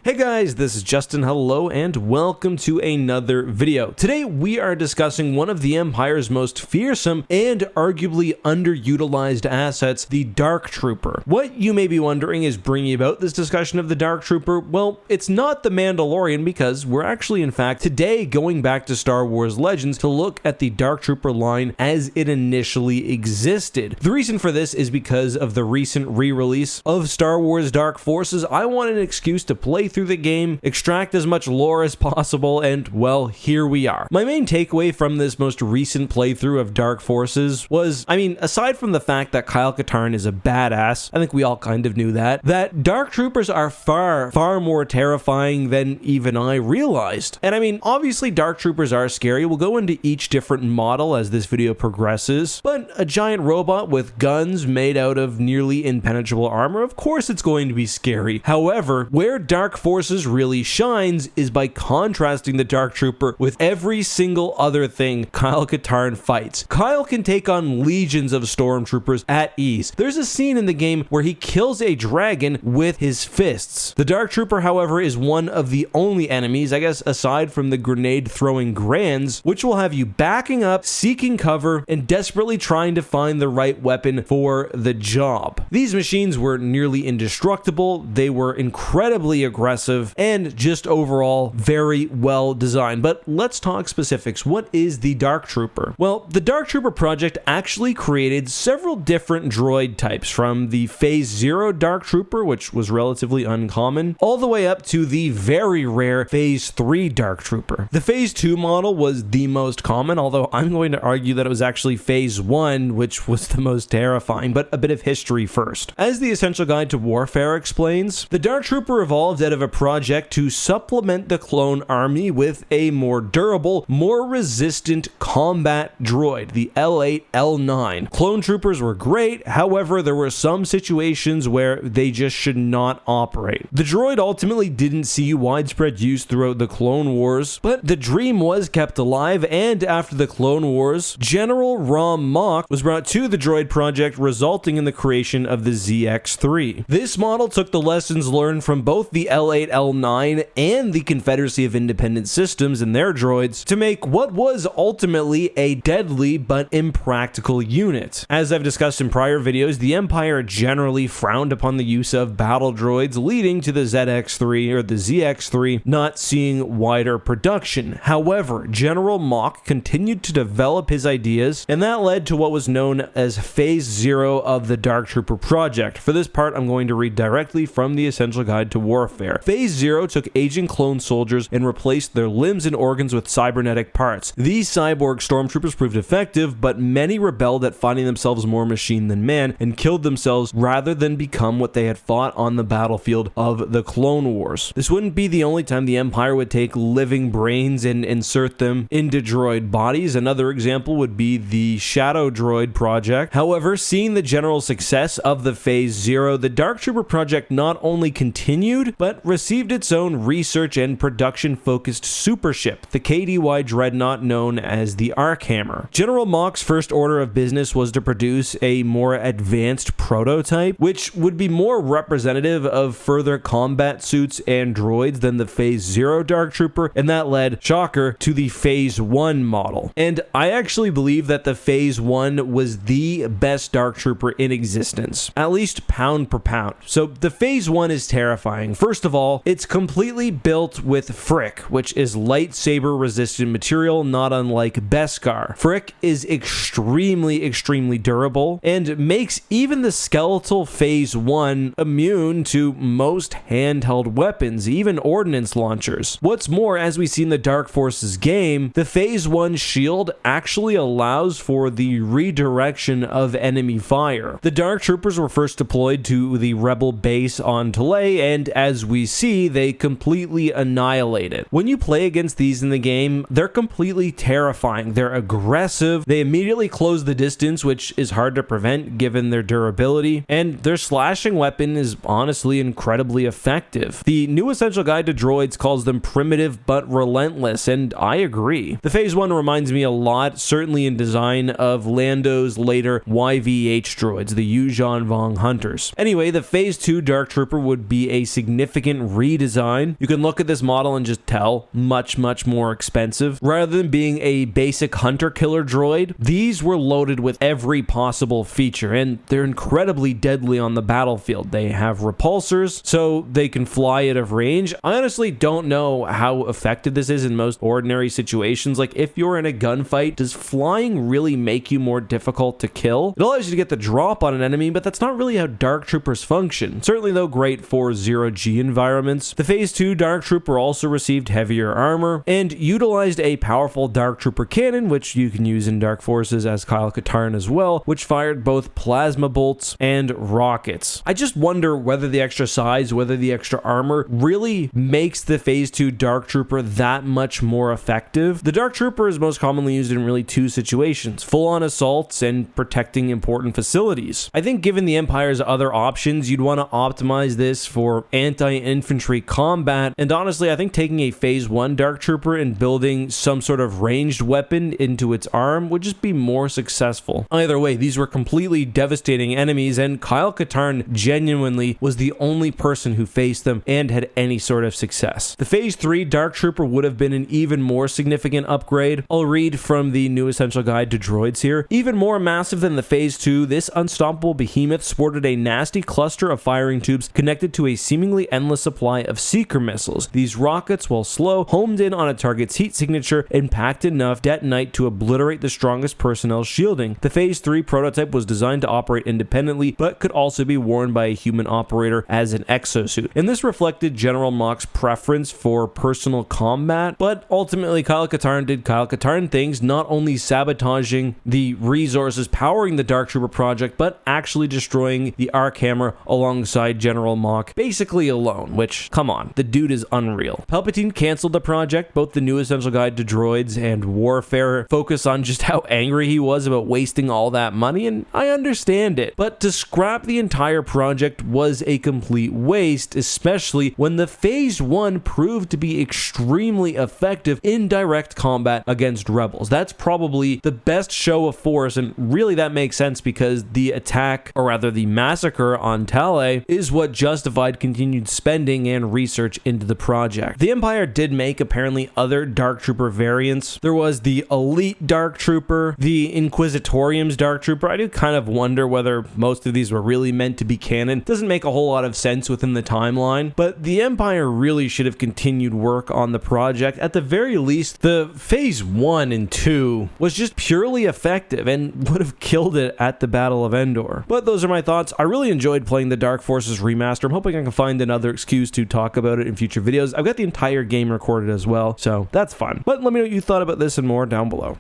Hey guys, this is Justin. Hello and welcome to another video. Today we are discussing one of the Empire's most fearsome and arguably underutilized assets, the Dark Trooper. What you may be wondering is bringing about this discussion of the Dark Trooper. Well, it's not the Mandalorian, because we're actually in fact today going back to Star Wars Legends to look at the Dark Trooper line as it initially existed. The reason for this is because of the recent re-release of Star Wars Dark Forces. I wanted an excuse to play through the game, extract as much lore as possible, and well, here we are. My main takeaway from this most recent playthrough of Dark Forces was, aside from the fact that Kyle Katarn is a badass, I think we all kind of knew that Dark Troopers are far more terrifying than even I realized. And obviously Dark Troopers are scary. We'll go into each different model as this video progresses, but a giant robot with guns made out of nearly impenetrable armor, of course it's going to be scary. However, where Dark Forces really shines is by contrasting the Dark Trooper with every single other thing Kyle Katarn fights. Kyle can take on legions of stormtroopers at ease. There's a scene in the game where he kills a dragon with his fists. The Dark Trooper, however, is one of the only enemies, I guess aside from the grenade throwing Grands, which will have you backing up, seeking cover, and desperately trying to find the right weapon for the job. These machines were nearly indestructible, they were incredibly aggressive, and just overall very well designed. But let's talk specifics. What is the Dark Trooper? Well, the Dark Trooper project actually created several different droid types, from the Phase 0 Dark Trooper, which was relatively uncommon, all the way up to the very rare Phase 3 Dark Trooper. The Phase 2 model was the most common, although I'm going to argue that it was actually Phase 1 which was the most terrifying. But a bit of history first. As the Essential Guide to Warfare explains, the Dark Trooper evolved out of a project to supplement the clone army with a more durable, more resistant combat droid, the L8, L9. Clone troopers were great, however, there were some situations where they just should not operate. The droid ultimately didn't see widespread use throughout the Clone Wars, but the dream was kept alive, and after the Clone Wars, General Rom Mock was brought to the droid project, resulting in the creation of the ZX-3. This model took the lessons learned from both the L8, L9 and the Confederacy of Independent Systems and their droids to make what was ultimately a deadly but impractical unit. As I've discussed in prior videos, the Empire generally frowned upon the use of battle droids, leading to the ZX-3 or the ZX-3 not seeing wider production. However, General Mock continued to develop his ideas, and that led to what was known as Phase 0 of the Dark Trooper project. For this part, I'm going to read directly from the Essential Guide to Warfare. Phase 0 took aging clone soldiers and replaced their limbs and organs with cybernetic parts. These cyborg stormtroopers proved effective, but many rebelled at finding themselves more machine than man and killed themselves rather than become what they had fought on the battlefield of the Clone Wars. This wouldn't be the only time the Empire would take living brains and insert them into droid bodies. Another example would be the Shadow Droid project. However, seeing the general success of the Phase 0, the Dark Trooper project not only continued, but received its own research and production-focused supership, the KDY Dreadnought known as the Arkhammer. General Mock's first order of business was to produce a more advanced prototype, which would be more representative of further combat suits and droids than the Phase 0 Dark Trooper, and that led, shocker, to the Phase 1 model. And I actually believe that the Phase 1 was the best Dark Trooper in existence, at least pound per pound. So the Phase 1 is terrifying. First of all, it's completely built with Frick, which is lightsaber resistant material, not unlike Beskar. Frick is extremely durable and makes even the skeletal Phase 1 immune to most handheld weapons, even ordnance launchers. What's more, as we see in the Dark Forces game, the Phase 1 shield actually allows for the redirection of enemy fire. The Dark Troopers were first deployed to the Rebel base on Tulay, and as we see, they completely annihilate it. When you play against these in the game, they're completely terrifying. They're aggressive, they immediately close the distance, which is hard to prevent given their durability, and their slashing weapon is honestly incredibly effective. The new Essential Guide to Droids calls them primitive but relentless, and I agree. The Phase 1 reminds me a lot, certainly in design, of Lando's later YVH droids, the Yuuzhan Vong Hunters. Anyway, the Phase 2 Dark Trooper would be a significant significant redesign. You can look at this model and just tell, much more expensive. Rather than being a basic hunter-killer droid, these were loaded with every possible feature, and they're incredibly deadly on the battlefield. They have repulsors, so they can fly out of range. I honestly don't know how effective this is in most ordinary situations. Like, if you're in a gunfight, does flying really make you more difficult to kill? It allows you to get the drop on an enemy, but that's not really how Dark Troopers function. Certainly, though, great for zero-G environments. The Phase 2 Dark Trooper also received heavier armor and utilized a powerful Dark Trooper cannon, which you can use in Dark Forces as Kyle Katarn as well, which fired both plasma bolts and rockets. I just wonder whether the extra size, whether the extra armor really makes the Phase 2 Dark Trooper that much more effective. The Dark Trooper is most commonly used in really two situations: full-on assaults and protecting important facilities. I think given the Empire's other options, you'd want to optimize this for anti-infantry combat, and honestly, I think taking a Phase 1 Dark Trooper and building some sort of ranged weapon into its arm would just be more successful. Either way, these were completely devastating enemies, and Kyle Katarn genuinely was the only person who faced them and had any sort of success. The Phase 3 Dark Trooper would have been an even more significant upgrade. I'll read from the New Essential Guide to Droids here. Even more massive than the Phase 2, this unstoppable behemoth sported a nasty cluster of firing tubes connected to a seemingly endless supply of seeker missiles. These rockets, while slow, homed in on a target's heat signature and packed enough detonite to obliterate the strongest personnel's shielding. The Phase 3 prototype was designed to operate independently, but could also be worn by a human operator as an exosuit. And this reflected General Mock's preference for personal combat, but ultimately Kyle Katarn did Kyle Katarn things, not only sabotaging the resources powering the Dark Trooper project, but actually destroying the Arc Hammer alongside General Mock, basically alone, which, come on, the dude is unreal. Palpatine canceled the project. Both the New Essential Guide to Droids and Warfare focus on just how angry he was about wasting all that money, and I understand it. But to scrap the entire project was a complete waste, especially when the Phase 1 proved to be extremely effective in direct combat against rebels. That's probably the best show of force, and really that makes sense because the attack, or rather the massacre on Talay, is what justified continued spending and research into the project. The Empire did make apparently other Dark Trooper variants. There was the Elite Dark Trooper, the Inquisitorium's Dark Trooper. I do kind of wonder whether most of these were really meant to be canon. Doesn't make a whole lot of sense within the timeline, but the Empire really should have continued work on the project. At the very least, the Phase 1 and 2 was just purely effective and would have killed it at the Battle of Endor. But those are my thoughts. I really enjoyed playing the Dark Forces remaster. I'm hoping I can find another excuse to talk about it in future videos. I've got the entire game recorded as well, so that's fun. But let me know what you thought about this and more down below.